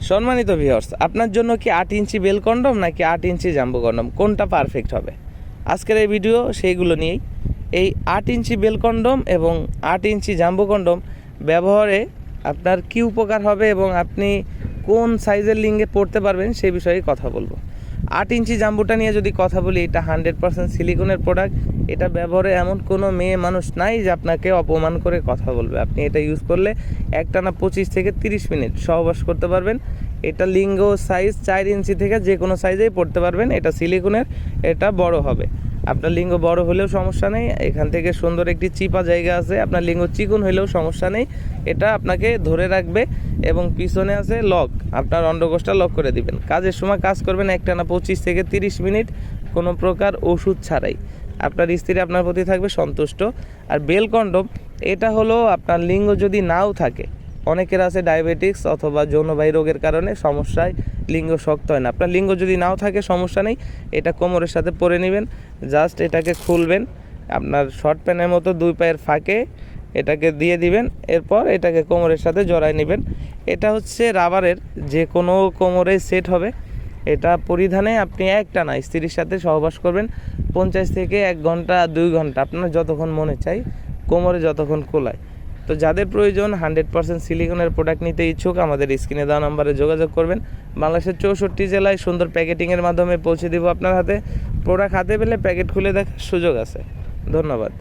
সম্মানিত ভিউয়ার্স, আপনার জন্য কি 8 ইঞ্চি বেল কন্ডম নাকি 8 ইঞ্চি জাম্বো কন্ডম, কোনটা পারফেক্ট হবে? আজকের এই ভিডিও সেইগুলো নিয়েই। এই 8 ইঞ্চি বেল কন্ডম এবং 8 ইঞ্চি জাম্বো কন্ডম ব্যবহারে আপনার কী উপকার হবে এবং আপনি কোন সাইজের লিঙ্গে পড়তে পারবেন সেই বিষয়ে কথা বলবো। 8 ইঞ্চি জাম্বোটা নিয়ে যদি কথা বলি, এটা 100% সিলিকনের প্রোডাক্ট। এটা ব্যবহারে এমন কোনো মেয়ে মানুষ নাই যে আপনাকে অপমান করে কথা বলবে। আপনি এটা ইউজ করলে একটানা 25 থেকে 30 মিনিট সহবাস করতে পারবেন। এটা লিঙ্গ সাইজ 4 ইঞ্চি থেকে যে কোনো সাইজেই পড়তে পারবেন। এটা সিলিকনের, এটা বড় হবে। আপনার লিঙ্গ বড় হলেও সমস্যা নেই, এখান থেকে সুন্দর একটি চিপা জায়গা আছে। আপনার লিঙ্গ চিকন হলেও সমস্যা নেই, এটা আপনাকে ধরে রাখবে। এবং পিছনে আছে লক, আপনার অন্ডকোষটা লক করে দিবেন। কাজের সময় কাজ করবেন একটানা 25 থেকে 30 মিনিট কোনো প্রকার ওষুধ ছাড়াই। আপনার স্ত্রী আপনার প্রতি থাকবে সন্তুষ্ট। আর বেল কন্ডম, এটা হলো আপনার লিঙ্গ যদি নাও থাকে, অনেকের আছে ডায়াবেটিক্স অথবা যৌনবাহী রোগের কারণে সমস্যায় লিঙ্গ শক্ত হয় না। আপনার লিঙ্গ যদি নাও থাকে সমস্যা নেই, এটা কোমরের সাথে পরে নেবেন। জাস্ট এটাকে খুলবেন, আপনার শর্ট প্যান্টের মতো 2 পায়ের ফাঁকে এটাকে দিয়ে দিবেন। এরপর এটাকে কোমরের সাথে জড়ায় নেবেন। এটা হচ্ছে রাবারের, যে কোনো কোমরে সেট হবে। এটা পরিধানে আপনি একটানা স্ত্রীর সাথে সহবাস করবেন 50 থেকে 1 ঘন্টা 2 ঘন্টা, আপনার যতক্ষণ মনে চাই, কোমরে যতক্ষণ কোলায়। তো যাদের প্রয়োজন 100% সিলিকনের প্রোডাক্ট নিতে ইচ্ছুক, আমাদের স্ক্রিনে দেওয়া নম্বরে যোগাযোগ করবেন। বাংলাদেশের 64 জেলায় সুন্দর প্যাকেটিংয়ের মাধ্যমে পৌঁছে দিব আপনার হাতে। প্রোডাক্ট হাতে পেলে প্যাকেট খুলে দেখার সুযোগ আছে। ধন্যবাদ।